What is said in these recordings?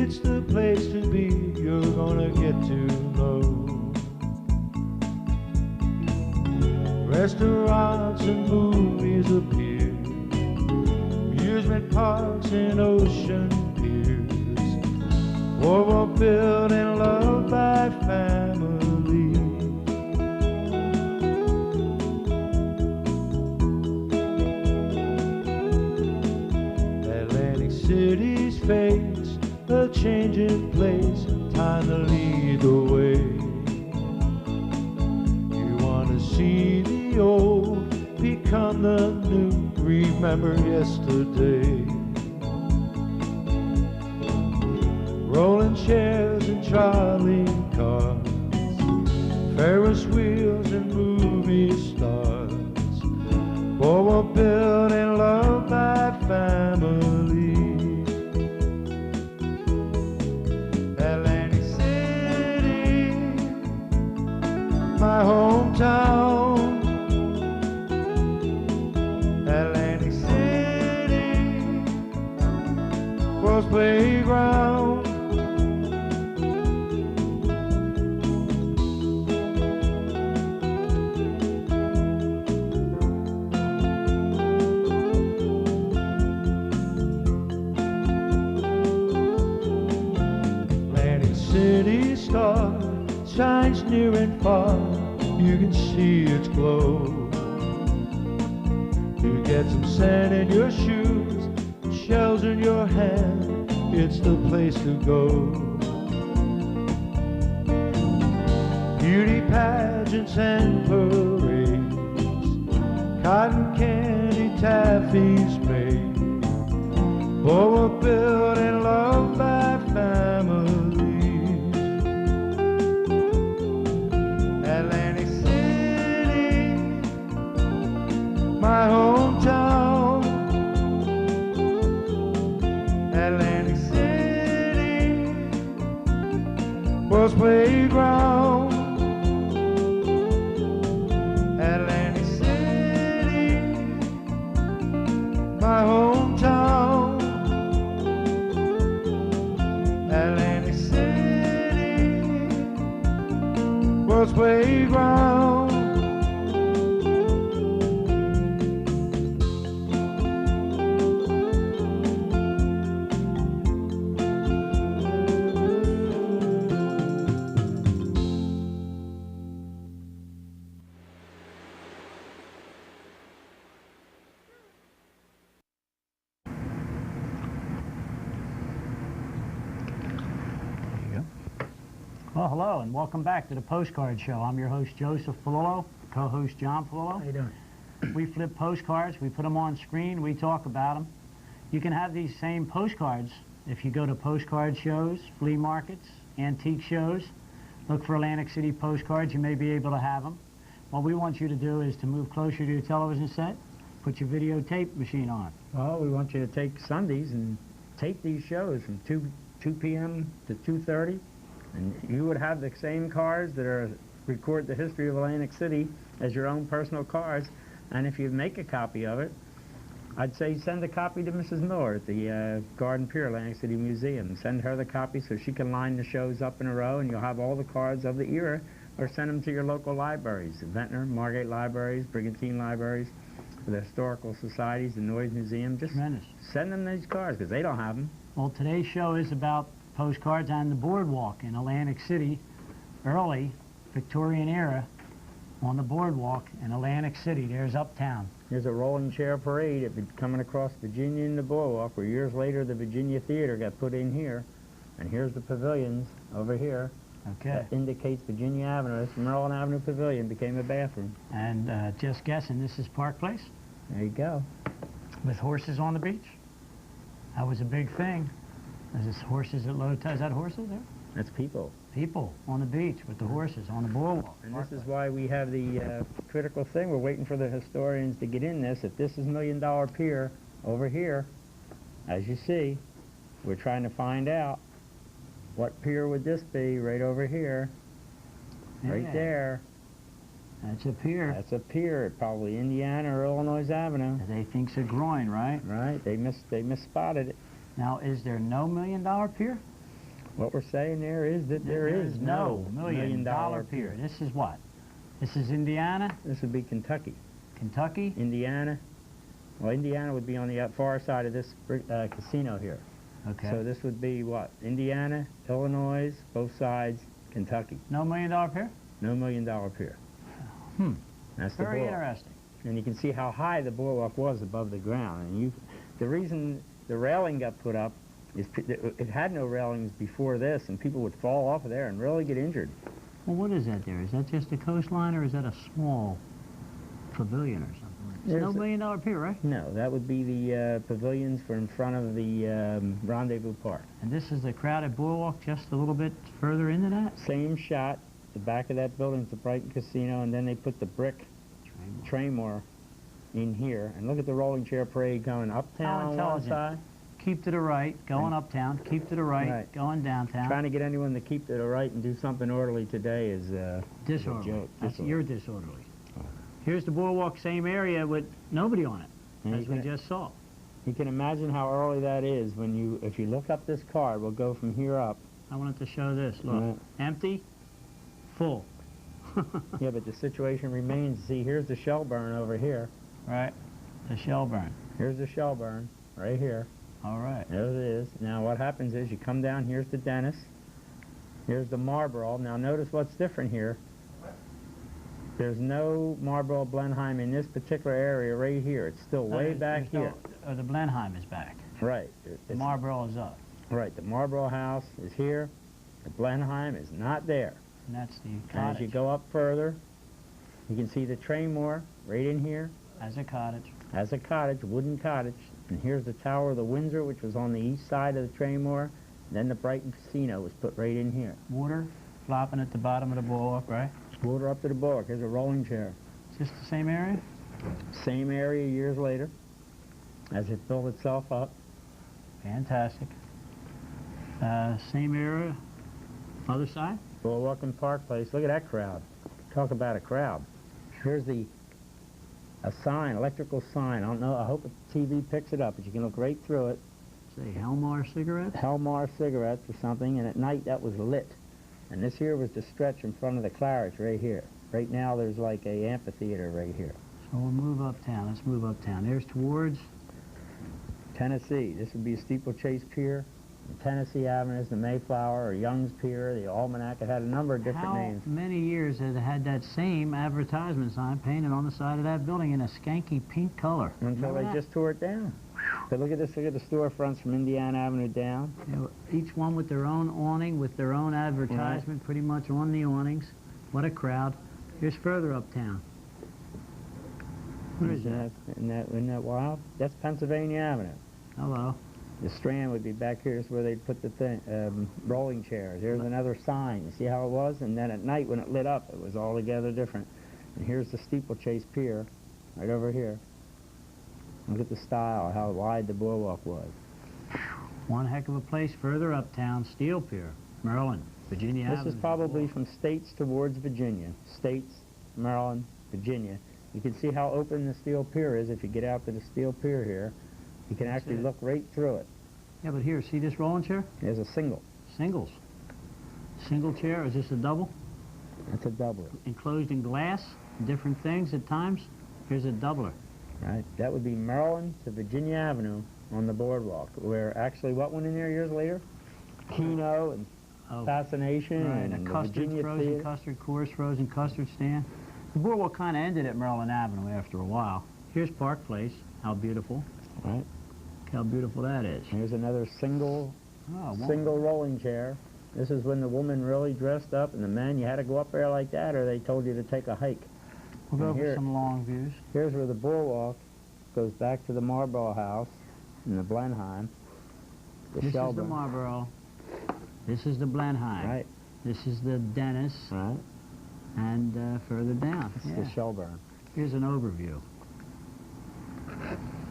It's the place to be, you're gonna get to know. Restaurants and movies appear, amusement parks and ocean piers, boardwalk built and loved by family. Atlantic City's face, a changing place, time to lead the way. You want to see the old become the new, remember yesterday. Rolling chairs and trolley cars, Ferris wheels and movie stars, boardwalk built and loved by family. Atlantic City, my hometown. Atlantic City, world's playground. Atlantic City star shines near and far, you can see its glow. You get some sand in your shoes, shells in your hand, it's the place to go. Beauty pageants and parades, cotton candy taffies made, boardwalk built and loved by families. Atlantic City, my hometown. Atlantic City, world's playground. Atlantic City, my hometown. Atlantic City, world's playground. Well, hello, and welcome back to the Postcard Show. I'm your host, Joseph Polillo, co-host John Polillo. How you doing? We flip postcards, we put them on screen, we talk about them. You can have these same postcards if you go to postcard shows, flea markets, antique shows. Look for Atlantic City postcards, you may be able to have them. What we want you to do is to move closer to your television set, put your videotape machine on. Well, we want you to take Sundays and tape these shows from 2 p.m. to 2:30. And you would have the same cars that record the history of Atlantic City as your own personal cars. And if you make a copy of it, I'd say send a copy to Mrs. Miller at the Garden Pier Atlantic City Museum. Send her the copy so she can line the shows up in a row, and you'll have all the cards of the era. Or send them to your local libraries, the Ventnor, Margate libraries, Brigantine libraries, the historical societies, the Noyes Museum. Just Tremendous. send them these cards because they don't have them. Well, today's show is about postcards on the boardwalk in Atlantic City, early Victorian era, on the boardwalk in Atlantic City. There's Uptown. There's a rolling chair parade coming across Virginia and the boardwalk, where years later the Virginia Theater got put in here. And here's the pavilions over here. Okay. That indicates Virginia Avenue. This Maryland Avenue Pavilion became a bathroom. And just guessing, this is Park Place There you go. with horses on the beach. That was a big thing. There's horses at low tide. Is that horses there? That's people. People on the beach with the horses on the boardwalk. And this is why we have the critical thing. We're waiting for the historians to get in this. If this is $1 Million Pier over here, as you see, we're trying to find out what pier would this be right over here. Right Yeah. there. That's a pier. That's a pier, probably Indiana or Illinois Avenue. They think's a groin, right? Right, they misspotted it. Now, is there no $1 Million Pier? What we're saying there is that there is no $1,000,000 pier. This is what? This is Indiana? This would be Kentucky. Kentucky? Indiana. Well, Indiana would be on the far side of this casino here. Okay. So this would be what? Indiana, Illinois, both sides, Kentucky. No $1,000,000 pier? No $1,000,000 pier. That's the Very boardwalk. interesting. And you can see how high the boardwalk was above the ground. And the reason the railing got put up is it had no railings before this, and people would fall off of there and really get injured. Well, what is that there? Is that just a coastline, or is that a small pavilion or something? It's no $1,000,000 pier, right? No, that would be the pavilions for in front of the Rendezvous Park. And this is the crowded boardwalk just a little bit further into that? Same shot. The back of that building's the Brighton Casino, and then they put the brick Traymore in here. And look at the rolling chair parade going uptown on one side. Keep to the right, going uptown. Keep to the right, going downtown. Trying to get anyone to keep to the right and do something orderly today is disorderly. a joke. You're disorderly. Here's the boardwalk, same area with nobody on it, as we just saw. You can imagine how early that is when if you look up this card, we'll go from here up. I wanted to show this. Look, empty, full. Yeah, but the situation remains. See, here's the Shelburne over here. Right, the Shelburne. Here's the Shelburne, right here. All right. There it is. Now what happens is you come down, here's the Dennis. Here's the Marlboro. Now notice what's different here. There's no Marlboro Blenheim in this particular area right here. It's still way back here. The Blenheim is back. Right. The Marlboro is up. Right. The Marlboro house is here. The Blenheim is not there. And that's the cottage. And as you go up further, you can see the Traymore right in here. As a cottage. As a cottage, wooden cottage. And here's the Tower of the Windsor, which was on the east side of the Traymore. Then the Brighton Casino was put right in here. Water flopping at the bottom of the boardwalk, right? Water up to the boardwalk. Here's a rolling chair. Is this the same area? Same area years later, as it built itself up. Fantastic. Same area, other side? Boardwalk and Park Place. Look at that crowd. Talk about a crowd. Here's a sign, electrical sign. I don't know. I hope the TV picks it up, but you can look right through it. Say Helmar cigarettes? Helmar cigarettes or something, and at night that was lit. And this here was the stretch in front of the Claridge right here. Right now there's like a amphitheater right here. So we'll move uptown. Let's move uptown. There's towards Tennessee. This would be Steeplechase Pier. Tennessee Avenue is the Mayflower or Young's Pier, the Almanac. It had a number of different names. How many years has it had that same advertisement sign painted on the side of that building in a skanky pink color? Until they just tore it down. But look at this, look at the storefronts from Indiana Avenue down. You know, each one with their own awning, with their own advertisement pretty much on the awnings. What a crowd. Here's further uptown. What is that? Isn't that wild? That's Pennsylvania Avenue. Hello. The Strand would be back here is where they'd put the rolling chairs. Here's another sign. You see how it was? And then at night when it lit up, it was altogether different. And here's the Steeplechase Pier, right over here. Look at the style, how wide the boardwalk was. One heck of a place further uptown, Steel Pier, Maryland, Virginia Avenue. This is probably from States towards Virginia. States, Maryland, Virginia. You can see how open the Steel Pier is if you get out to the Steel Pier here. You can actually look right through it. Yeah, but here, see this rolling chair? There's a single. Singles. Single chair, is this a double? That's a doubler. Enclosed in glass, different things at times. Here's a doubler. Right, that would be Maryland to Virginia Avenue on the boardwalk, where actually what went in there years later? Keno and Fascination right, and a custard, Virginia frozen Theater. custard course, frozen custard stand. The boardwalk kind of ended at Maryland Avenue after a while. Here's Park Place. How beautiful. Right. Look how beautiful that is. Here's another single rolling chair. This is when the woman really dressed up, and the men, you had to go up there like that, or they told you to take a hike. We'll go for some long views. Here's where the boardwalk goes back to the Marlboro house and the Blenheim. This is the Marlboro. This is the Blenheim. Right. This is the Dennis. Right. And further down. This is the Shelburne. Here's an overview.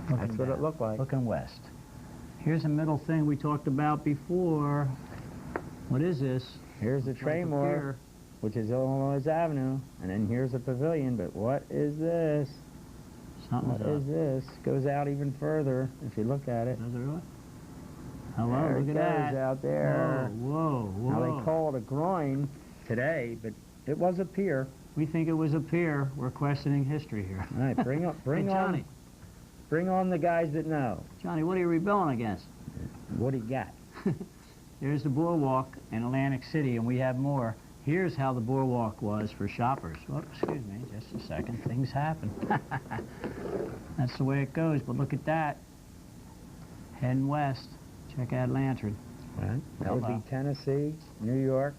That's what it looked like. Looking west. Here's a middle thing we talked about before. What is this? Here's the Traymore, which is Illinois Avenue, and then here's a pavilion, but what is this? Something's What is this? Goes out even further if you look at it. Does it really? Hello, There look it at goes that. out there. Whoa, whoa, Now whoa. they call it a groin today, but it was a pier. We think it was a pier. We're questioning history here. All right, bring Hey, Johnny. bring on the guys that know. Johnny, what are you rebelling against? What do you got? There's the boardwalk in Atlantic City, and we have more. Here's how the boardwalk was for shoppers. Oh, excuse me, just a second. Things happen. That's the way it goes, but look at that. Heading west. Check that lantern. Right. That would be Tennessee, New York.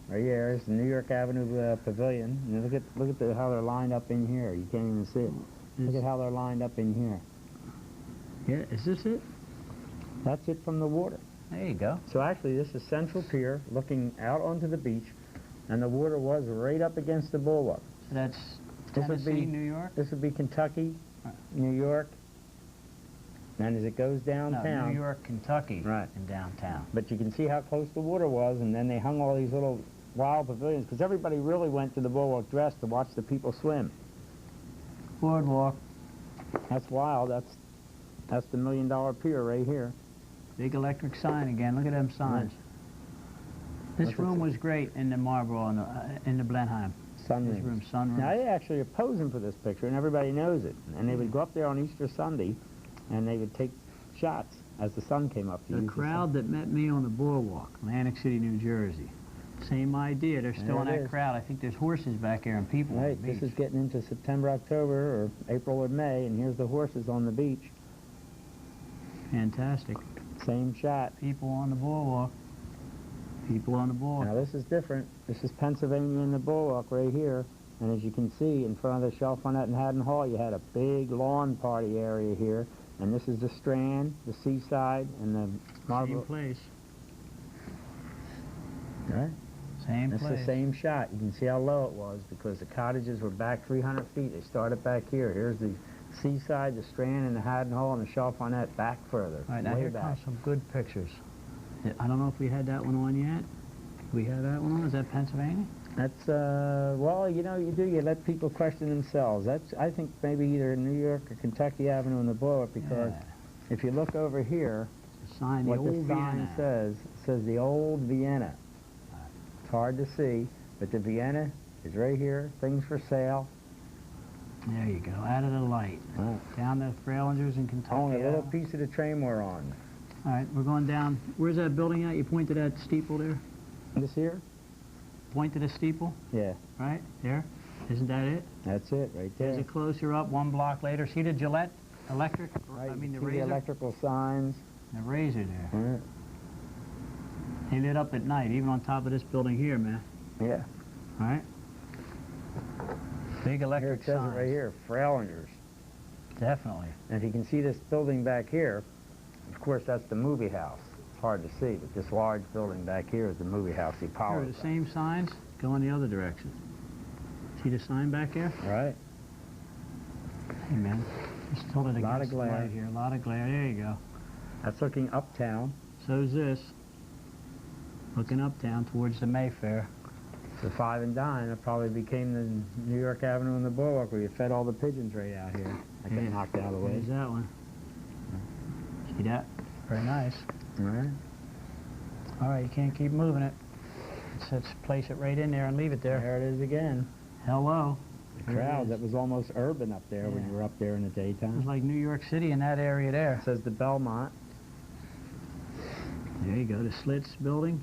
Right here is the New York Avenue Pavilion. And look at how they're lined up in here. You can't even see it. Look at how they're lined up in here. Yeah, is this it? That's it from the water. There you go. So actually, this is Central Pier, looking out onto the beach, and the water was right up against the bulwark. So that's This would Tennessee, be- New York? This would be Kentucky, New York, and as it goes No, downtown, New York, Kentucky, Right. and downtown. but you can see how close the water was, and then they hung all these little wild pavilions, because everybody really went to the bulwark dressed to watch the people swim. Boardwalk. That's wild. That's the $1 million pier right here. Big electric sign again. Look at them signs. This What's it room say? was great in the Marlboro, in the Blenheim. Sunrooms. This room, sunroom. Now, they actually are posing for this picture, and everybody knows it. And they would go up there on Easter Sunday, and they would take shots as the sun came up. to The use crowd that met me on the boardwalk, Atlantic City, New Jersey. Same idea. They're still There in it that is. crowd. I think there's horses back there and people on Right, the beach. this is getting into September, October, or April or May, and here's the horses on the beach. Fantastic. Same shot. People on the boardwalk. People on the board. Now this is different. This is Pennsylvania in the bulwark right here. And as you can see, in front of the Chalfonette and Haddon Hall, you had a big lawn party area here. And this is the Strand, the Seaside, and the Same Marlboro. place. Right? Same That's place. the same shot. You can see how low it was because the cottages were back 300 feet. They started back here. Here's the Seaside, the Strand, and the Haddon Hall, and the Chalfonette back further. All right, now way here back. comes some good pictures. I don't know if we had that one on yet. We have that one on? Is that Pennsylvania? That's, well, you know, you let people question themselves. That's, I think, maybe either New York or Kentucky Avenue in the bulwark, because Yeah. if you look over here, The sign, the what old the sign Vienna. says, it says the old Vienna. It's hard to see, but the Vienna is right here, things for sale. There you go, out of the light. Right. Down to Frailingers in Kentucky. Only a little Avenue. piece of the train we're on. All right, we're going down. Where's that building at? You point to that steeple there? This here? Point to the steeple, Yeah, right? There? Isn't that it? that's it, right Is there. it closer up, 1 block later? See the Gillette electric? Right, I mean, the see razor? the electrical signs. The razor there. Right. They lit up at night, even on top of this building here, man. Yeah, All right? Big here electric it says signs. it right here, Frailingers. Definitely. And if you can see this building back here, of course, that's the movie house. It's hard to see, but this large building back here is the movie house, the Here Apollo. are the same signs going the other direction. See the sign back there? Right. Hey, man. Just tilt it Lot of against the glare. light here. A lot of glare. There you go. That's looking uptown. So's this. Looking uptown towards the Mayfair. The 5 and Dime, it probably became the New York Avenue in the Bulwark where you fed all the pigeons right out here. I got Yeah. knocked out of the way. There's that one. See that? Very nice. Right. All right, you can't keep moving it. Let's place it right in there and leave it there. There it is again. Hello. The There it crowd, is. that was almost urban up there when Yeah. you were up there in the It daytime. was like New York City in that area there. It says the Belmont. There you go, the Slits building.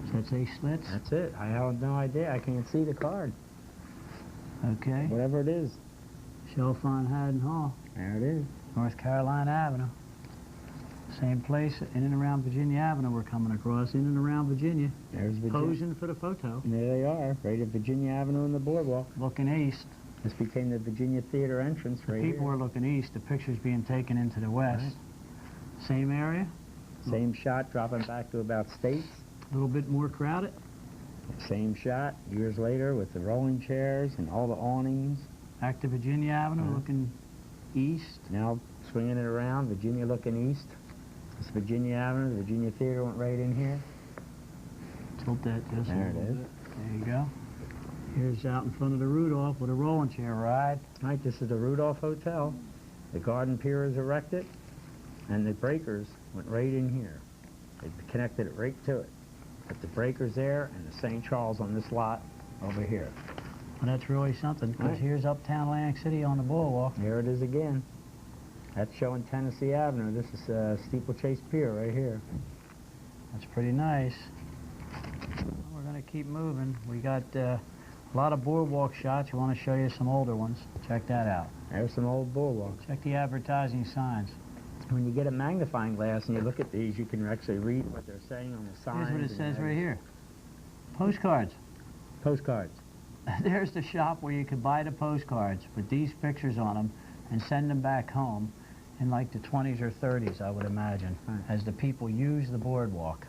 Does that say Slits? That's it. I have no idea. I can't see the card. Okay. Whatever it is. Chalfont Haddon Hall, There it is. North Carolina Avenue. Same place in and around Virginia Avenue we're coming across, in and around Virginia. There's Virginia. Posing for the photo. And there they are, right at Virginia Avenue in the boardwalk. Looking east. This became the Virginia Theater entrance right People here. are looking east, the picture's being taken into the west. Same area, Same shot, dropping back to about States. a little bit more crowded. Same shot, years later, with the rolling chairs and all the awnings. Back to Virginia Avenue, Mhm. looking east. Now swinging it around, Virginia looking east. It's Virginia Avenue, the Virginia Theater went right in here. Tilt that just There a it little is. bit. There you go. Here's out in front of the Rudolph with a rolling chair ride. Right, this is the Rudolph Hotel. The garden pier is erected. And the breakers went right in here. They connected it right to it. But the breakers there and the St. Charles on this lot over here. Well, that's really something, because Right. here's uptown Atlantic City on the boardwalk. There it is again. That's showing Tennessee Avenue. This is Steeplechase Pier right here. That's pretty nice. We're going to keep moving. We got a lot of boardwalk shots. We want to show you some older ones. Check that out. There's some old boardwalks. Check the advertising signs. When you get a magnifying glass and you look at these, you can actually read what they're saying on the signs. Here's what it and says right everything. here. Postcards. Postcards. There's the shop where you could buy the postcards with these pictures on them and send them back home in like the 20s or 30s, I would imagine, Right. as the people used the boardwalk.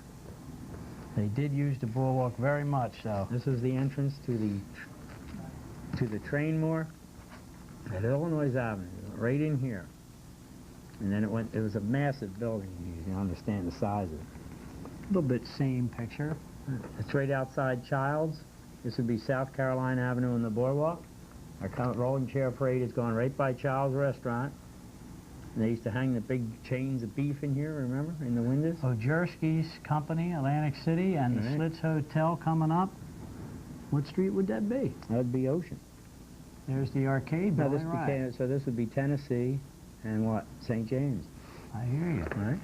They did use the boardwalk very much, so. This is the entrance to the train moor at Illinois Avenue, right in here. And then it was a massive building, you can understand the size of it. A little bit same picture. It's right outside Childs. This would be South Carolina Avenue on the boardwalk. Our rolling chair parade is going right by Childs Restaurant. And they used to hang the big chains of beef in here, remember, in the windows? Ojerski's Company, Atlantic City, and the Right. Slits Hotel coming up. What street would that be? That would be Ocean. There's the arcade Now building, right. so this would be Tennessee and what? St. James, I hear you. right?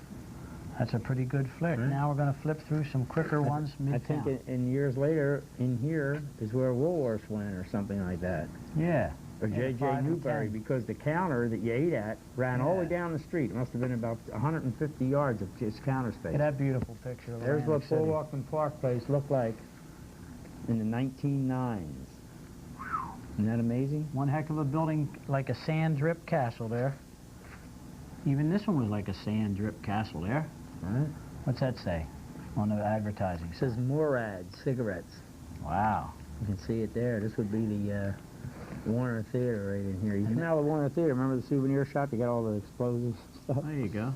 That's a pretty good flick. Right. Now we're going to flip through some quicker ones I think midtown. in years later, in here is where Woolworths went or something like that. Yeah. Or Yeah, J.J. 5 and Newberry, 10. because the counter that you ate at ran all the way Yeah. down the street. It must have been about 150 yards of just counter Look space. at that beautiful picture of There's what Atlantic City. Bullwalkman Park Place looked like in the 1909s. Isn't that amazing? One heck of a building, like a sand drip castle there. Even this one was like a sand drip castle there. Right? What's that say on the advertising? It says Morad Cigarettes. Wow. You can see it there. This would be the Warner Theater right in here. You come out of the Warner Theater, remember the souvenir shop? You got all the explosives stuff? There you go.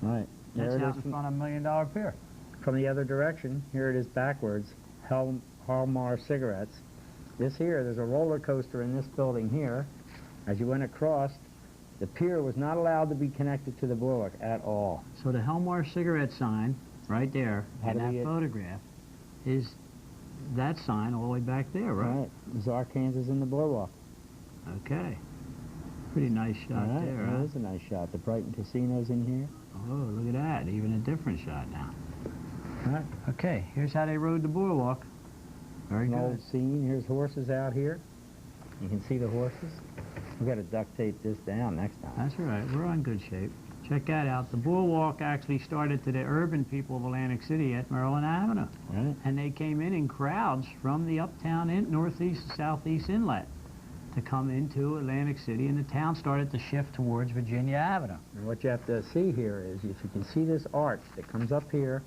Right. That's There it out is in front of $1 Million Pier. from the other direction. Here it is backwards. Hallmar Cigarettes. This here, there's a roller coaster in this building here. As you went across, the pier was not allowed to be connected to the boardwalk at all. So the Helmar cigarette sign, right there, Had in to be that it. photograph, is that sign all the way back there, right? There's Arkansas in the boardwalk. Okay. Pretty nice shot Right, there, that huh? is a nice shot. The Brighton Casino's in here. Oh, look at that. Even a different shot now. Right. Okay, here's how they rode the boardwalk. Very An good. old scene. Here's horses out here. You can see the horses. We've got to duct tape this down next time. That's all right. We're on good shape. Check that out. The boardwalk actually started to the urban people of Atlantic City at Maryland Avenue. Right. And they came in crowds from the uptown northeast and southeast inlet to come into Atlantic City, and the town started to shift towards Virginia Avenue. And what you have to see here is, if you can see this arch that comes up here,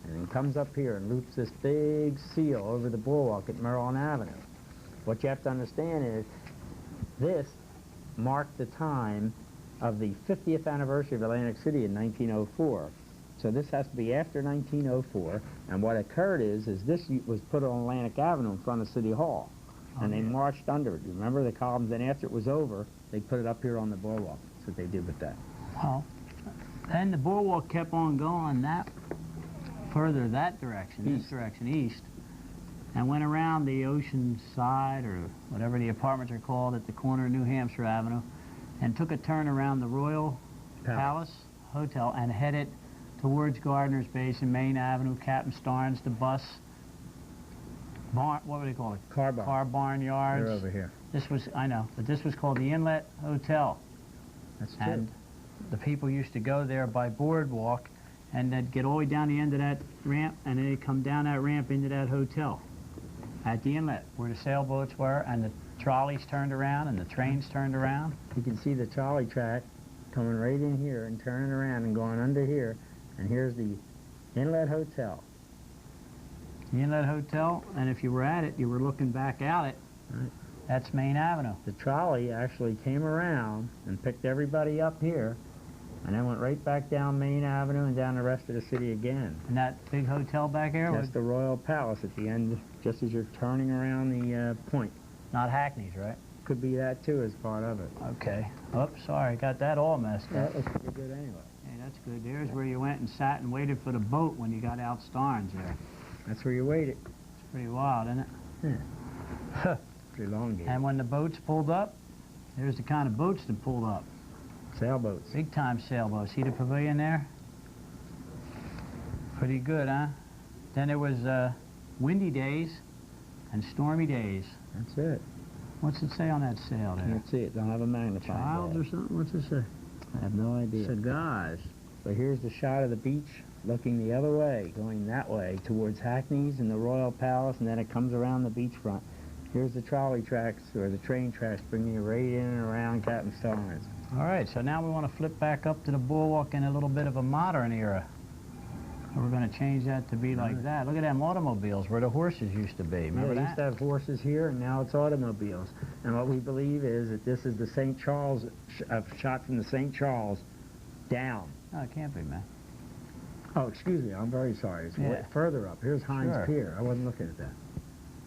and then comes up here and loops this big seal over the boardwalk at Maryland Avenue. What you have to understand is, this marked the time of the 50th anniversary of Atlantic City in 1904. So this has to be after 1904, and what occurred is this was put on Atlantic Avenue in front of City Hall, and they marched under it. You remember the columns? Then after it was over, they put it up here on the boardwalk. That's what they did with that. Well, then the boardwalk kept on going further that direction, this East. direction, east, and went around the ocean side, or whatever the apartments are called, at the corner of New Hampshire Avenue, and took a turn around the Royal Palace Hotel and headed towards Gardner's Base and Main Avenue, Captain Starnes, the bus, barn, what would they call it? Car barn. Car barn yards. They're over here. This was, I know, but this was called the Inlet Hotel. That's true. And the people used to go there by boardwalk, and they'd get all the way down the end of that ramp, and then they'd come down that ramp into that hotel at the inlet where the sailboats were, and the trolleys turned around and the trains turned around. You can see the trolley track coming right in here and turning around and going under here. And here's the Inlet Hotel. The Inlet Hotel, and if you were at it, you were looking back out it. Right. That's Main Avenue. The trolley actually came around and picked everybody up here, and then went right back down Main Avenue and down the rest of the city again. And that big hotel back there was That's the Royal Palace at the end, just as you're turning around the point. not Hackney's, right? Could be that too as part of it. Okay. Oops, sorry, got that all messed up. That looks pretty good anyway. Hey, that's good. There's where you went and sat and waited for the boat when you got out Starnes there. That's where you waited. It's pretty wild, isn't it? Yeah. Pretty long game. And when the boats pulled up, there's the kind of boats that pulled up. Sailboats. Big time sailboats. See the pavilion there? Pretty good, huh? Then there was windy days and stormy days. That's it. What's it say on that sail there? Let's see it. Don't have a magnifying Child glass. or something? What's it say? I have no idea. Cigars. So here's the shot of the beach looking the other way, going that way towards Hackney's and the Royal Palace, and then it comes around the beachfront. Here's the trolley tracks, or the train tracks, bringing you right in and around Captain Starnes. All right, so now we want to flip back up to the boardwalk in a little bit of a modern era. We're going to change that to be like that. Look at them automobiles where the horses used to be. Remember They that? used to have horses here, and now it's automobiles. And what we believe is that this is the St. Charles, shot from the St. Charles down. No, it can't be, man. Oh, excuse me, I'm very sorry. It's way further up. Here's Heinz Sure. Pier. I wasn't looking at that.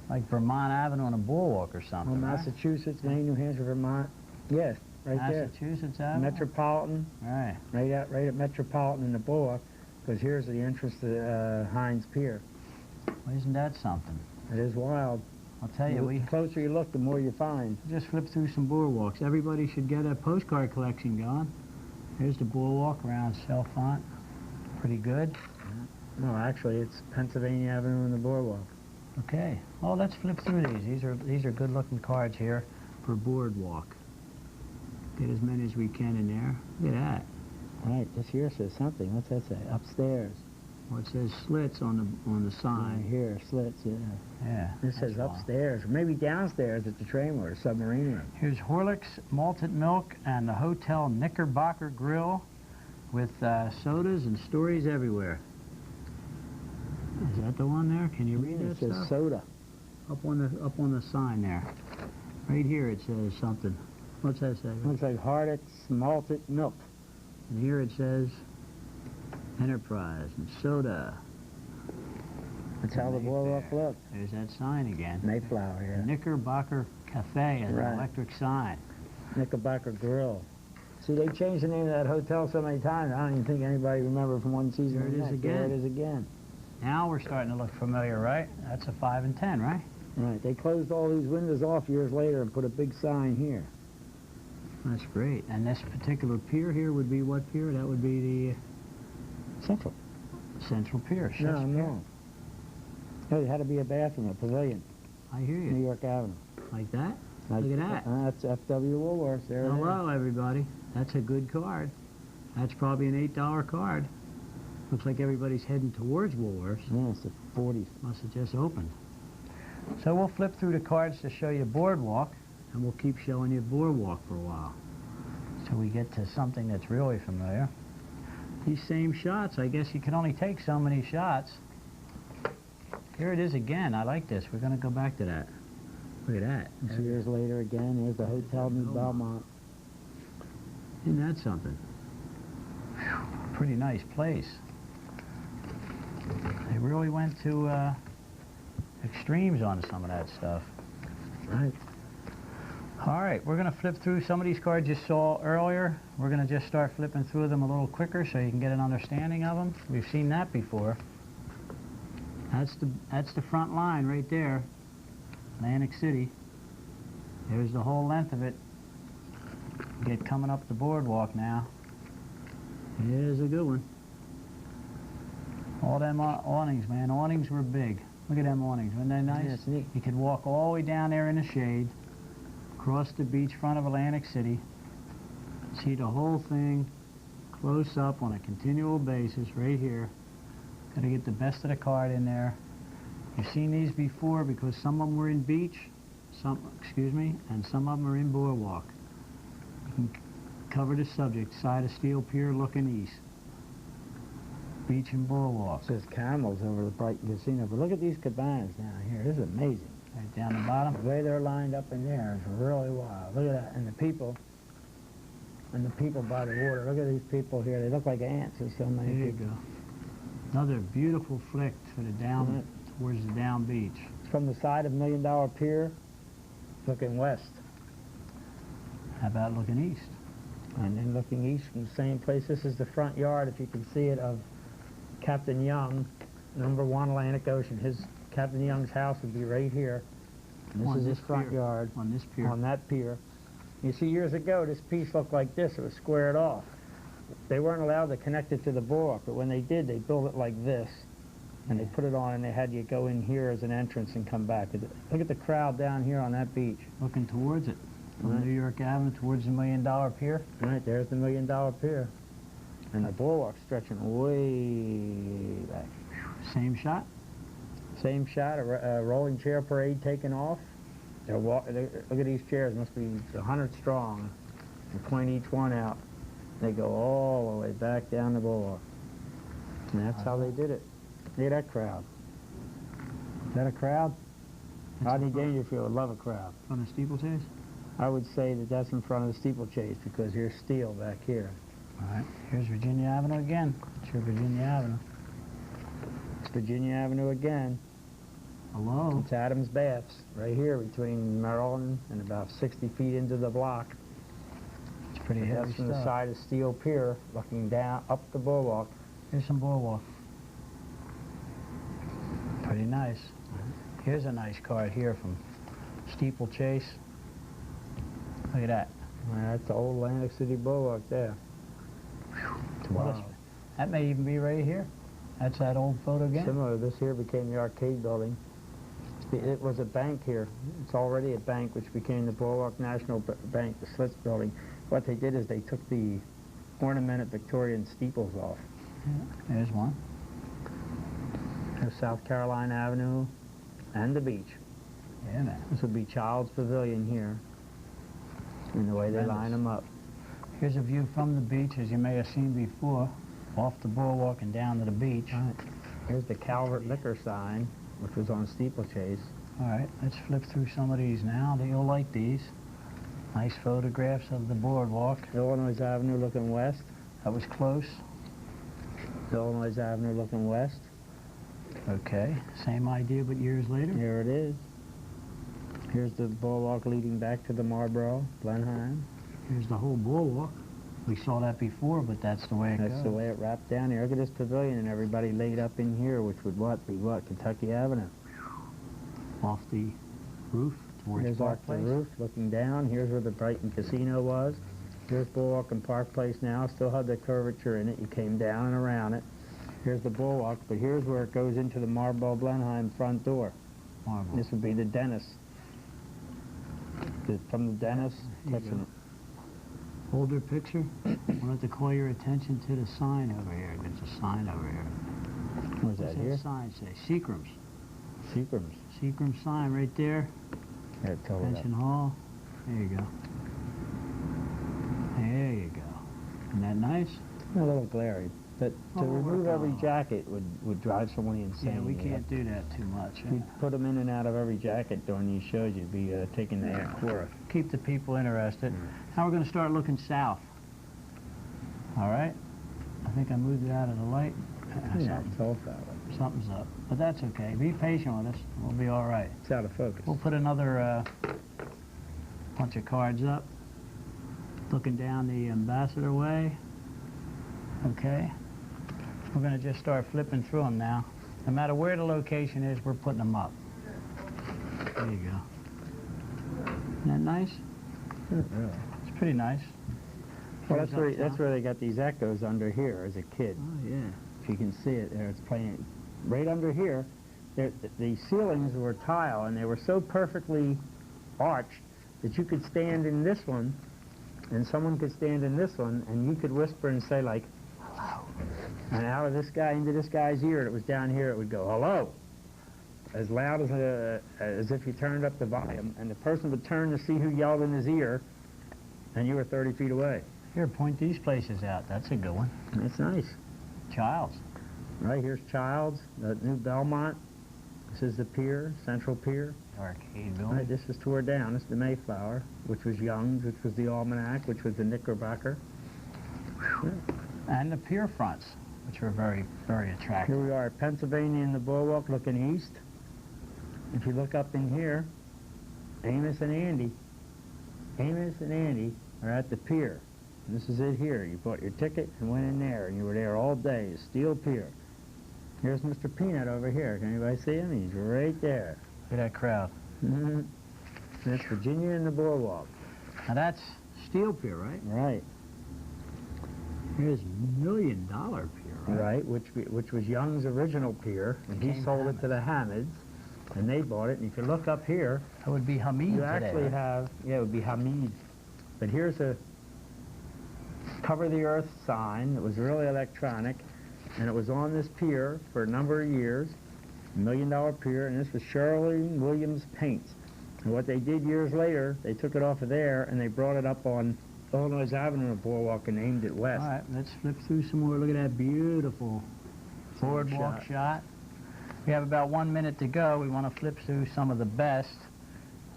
Like Vermont Avenue on a boardwalk or Oh, something, right? Massachusetts, Maine, New Hampshire, Vermont. Yes, right there. Massachusetts Avenue? Metropolitan, Right. right at Metropolitan in the boardwalk, because here's the entrance to Heinz Pier. Well, isn't that something? It is wild. I'll tell you, we The closer you look, the more you find. just flipped through some boardwalks. Everybody should get a postcard collection going. Here's the boardwalk around Chalfont. Pretty good. No, actually, it's Pennsylvania Avenue in the boardwalk. Okay. Well, let's flip through these. These are good-looking cards here for boardwalk. Get as many as we can in there. Look at that. Right, this here says something. What's that say? Upstairs. Well, it says slits on the Right sign. here, slits, yeah. Yeah. This that's says wild. upstairs, or maybe downstairs at the train or submarine room. Here's Horlicks Malted Milk and the Hotel Knickerbocker Grill with sodas and stories everywhere. Is that the one there? Can you read It that says stuff? soda. Up on the sign there. Right here it says something. What's that say? Looks like Hardett's Malted Milk. And here it says Enterprise and soda. That's how the boardwalk looks. There's that sign again. Mayflower here. Knickerbocker Cafe and Right. an electric sign. Knickerbocker Grill. See, they changed the name of that hotel so many times, I don't even think anybody remembered from one season There to it the is next. There again. it is again. Now we're starting to look familiar, right? That's a 5 and 10, right? Right, they closed all these windows off years later and put a big sign here. That's great. And this particular pier here would be what pier? That would be Central. the Central Pier. No, Sixth I'm Pier. wrong. No, there had to be a bathroom, a pavilion, I hear New you. York Avenue. Like that? Like, Look at that. That's F.W. Woolworth. There it is. Hello, everybody. That's a good card. That's probably an $8 card. Looks like everybody's heading towards Woolworths. Yeah, it's the 40s. Must have just opened. So we'll flip through the cards to show you Boardwalk, and we'll keep showing you Boardwalk for a while. So we get to something that's really familiar. These same shots, I guess you can only take so many shots. Here it is again. I like this. We're going to go back to that. Look at that. And 2 years later again, there's the Hotel New Belmont. Isn't that something? Whew, pretty nice place. They really went to extremes on some of that stuff. Right. All right, we're going to flip through some of these cards you saw earlier. We're going to just start flipping through them a little quicker so you can get an understanding of them. We've seen that before. That's the front line right there, Atlantic City. There's the whole length of it. Get coming up the boardwalk now. Here's a good one. All them awnings, man. Awnings were big. Look at them awnings. Wasn't that nice? Yeah, it's neat. You could walk all the way down there in the shade, across the beachfront of Atlantic City, see the whole thing close up on a continual basis right here. Got to get the best of the card in there. You've seen these before because some of them were in beach, and some of them are in boardwalk. You can cover the subject, side of Steel Pier looking east. Beach and boardwalk. It says camels over the Brighton Casino, but look at these cabanas down here. This is amazing. Right down the bottom. The way they're lined up in there is really wild. Look at that. And the people by the water. Look at these people here. They look like ants. There's so many There you people. go. Another beautiful flick for the down, towards the down beach. It's from the side of $1 Million Pier, looking west. How about looking east? And then looking east from the same place, this is the front yard, if you can see it, of Captain Young, #1 Atlantic Ocean. Captain Young's house would be right here. And this is his front yard. On this pier. On that pier. You see, years ago, this piece looked like this. It was squared off. They weren't allowed to connect it to the bulwark, but when they did, they built it like this. And they put it on, and they had you go in here as an entrance and come back. Look at the crowd down here on that beach. Looking towards it. From New York Avenue towards the $1 Million Pier. Right, there's the $1 Million Pier. And the bulwark stretching way back. Same shot? Same shot, a rolling chair parade taking off. Look at these chairs, must be 100 strong. They point each one out. They go all the way back down the bulwark. And that's how they did it. Look at that crowd. Is that a crowd? Rodney Dangerfield would love a crowd. From the steeplechase? I would say that that's in front of the steeplechase because here's steel back here. All right, here's Virginia Avenue again. It's your Virginia Avenue. It's Virginia Avenue again. Hello. It's Adams Baths, right here between Maryland and about 60 feet into the block. It's pretty heavy That's from stuff. the side of Steel Pier, looking down up the bulwark. Here's some boardwalk. Pretty nice. Here's a nice card here from Steeplechase. Look at that. That's the old Atlantic City bulwark there. Wow. That may even be right here. That's that old photo again. Similar, this here became the arcade building. It was a bank here. It's already a bank, which became the Bulwark National Bank, the Slits building. What they did is they took the ornamented Victorian steeples off. Yeah, there's one. There's South Carolina Avenue and the beach. Yeah, man. This would be Child's Pavilion here, in the way they line them up. Here's a view from the beach, as you may have seen before, off the boardwalk and down to the beach. Right. Here's the Calvert Liquor sign, which was on Steeplechase. All right, let's flip through some of these now. You'll like these. Nice photographs of the boardwalk. Illinois Avenue looking west. That was close. Illinois Avenue looking west. Okay, same idea, but years later. Here it is. Here's the boardwalk leading back to the Marlboro, Blenheim. Here's the whole boardwalk. We saw that before, but that's the way it goes. That's the way it wrapped down here. Look at this pavilion and everybody laid up in here, which would be what? Kentucky Avenue. Off the roof towards Here's Park off the Place. roof, looking down. Here's where the Brighton Casino was. Here's Bulwark and Park Place now. Still had the curvature in it. You came down and around it. Here's the Bulwark, but here's where it goes into the Marlboro Blenheim front door. Marble. This would be the dentist. From the dentist, touching it. Older picture. I wanted to call your attention to the sign over here. There's a sign over here. What's that What's here? that sign say? Seacrams. Seacrams. Seacrams sign right there. Yeah, totally. Pension Hall. There you go. There you go. Isn't that nice? A little glary, but to we're remove working every on it. jacket would drive someone insane. Yeah, we You can't do that too much. If you put them in and out of every jacket during these shows, you'd be taking the air quarter. Keep the people interested. Now we're going to start looking south. All right? I think I moved it out of the light. Yeah, it's all foul. Something's up. But that's okay. Be patient with us. We'll be all right. It's out of focus. We'll put another bunch of cards up. Looking down the Ambassador Way. Okay. We're going to just start flipping through them now. No matter where the location is, we're putting them up. There you go. Isn't that nice? Really? It's pretty nice. Well, Here's that's uptown. where they got these echoes under here as a kid. Oh, yeah. If you can see it there, it's playing right under here. The ceilings were tile, and they were so perfectly arched that you could stand in this one, and someone could stand in this one, and you could whisper and say, like, hello. And out of this guy into this guy's ear, it was down here, it would go, hello. As loud as if you turned up the volume, and the person would turn to see who yelled in his ear, and you were 30 feet away. Here, point these places out. That's a good one. That's nice. Childs. Right, here's Child's, the new Belmont. This is the pier, Central Pier. Arcade building. Right, this is tore down. This is the Mayflower, which was Young's, which was the Almanac, which was the Knickerbocker. And the pier fronts, which are very, very attractive. Here we are at Pennsylvania in the Bulwark looking east. If you look up in here, Amos and Andy are at the pier. This is it here. You bought your ticket and went in there, and you were there all day. Steel Pier. Here's Mr. Peanut over here. Can anybody see him? He's right there. Look at that crowd. Mm-hmm. That's Virginia and the Boardwalk. Now that's Steel Pier, right? Right. Here's $1 Million Pier, right? Right, which was Young's original pier, and he sold it to the Hamids, and they bought it. And if you look up here, That would be Hamid you today, actually right? have, yeah, it would be Hamid. But here's a Cover the Earth sign that was really electronic, and it was on this pier for a number of years, $1 Million Pier, and this was Sherwin-Williams Paints. And what they did years later, they took it off of there and they brought it up on Illinois Avenue Boardwalk and named it West. All right, let's flip through some more. Look at that beautiful boardwalk shot. We have about 1 minute to go. We want to flip through some of the best.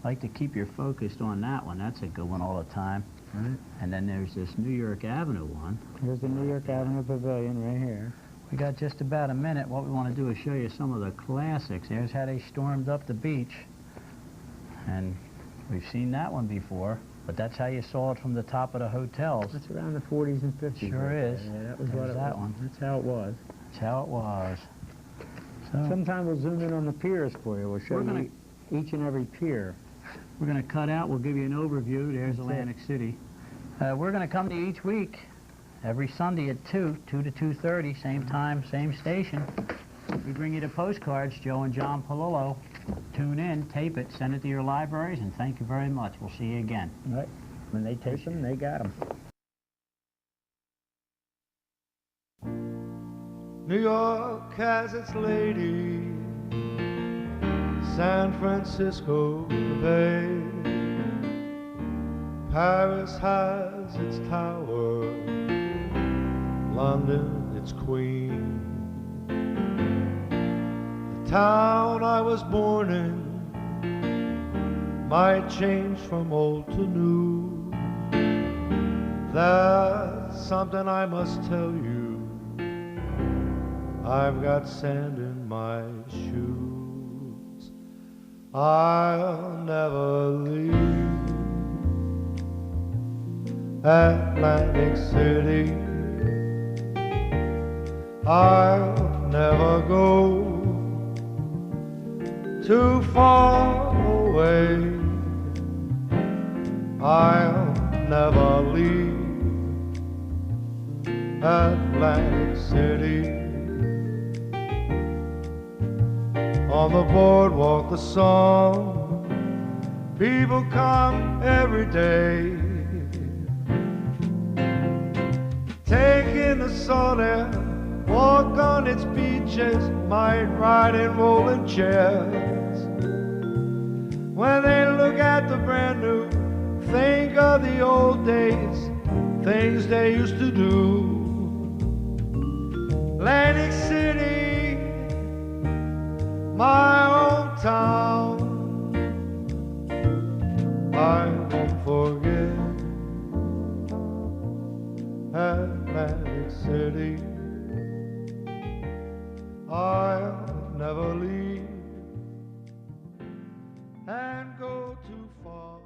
I like to keep you focused on that one. That's a good one all the time. Right. And then there's this New York Avenue one. Here's the New York Avenue Pavilion right here. We got just about a minute. What we want to do is show you some of the classics. There's how they stormed up the beach. And we've seen that one before, but that's how you saw it from the top of the hotels. That's around the 40s and 50s. Sure right is. there. Yeah, that was There's what it that was. one. That's how it was. That's how it was. So Sometime we'll zoom in on the piers for you. We'll show We're gonna- you each and every pier. we're going to cut out. We'll give you an overview. There's Atlantic City. We're going to come to you each week, every Sunday at 2 to 2:30, same time, same station. We bring you the postcards, Joe and John Polillo. Tune in, tape it, send it to your libraries, and thank you very much. We'll see you again. Right. When they take them, they got them. New York has its lady, San Francisco the Bay, Paris has its tower, London its queen. The town I was born in might change from old to new. That's something I must tell you. I've got sand in my shoes. I'll never leave Atlantic City. I'll never go too far away. I'll never leave Atlantic City. On the boardwalk, the song, people come every day, taking the salt air, walk on its beaches, might ride in rolling chairs. When they look at the brand new, think of the old days, things they used to do. Atlantic City, my hometown, I won't forget Atlantic City. I'll never leave and go too far.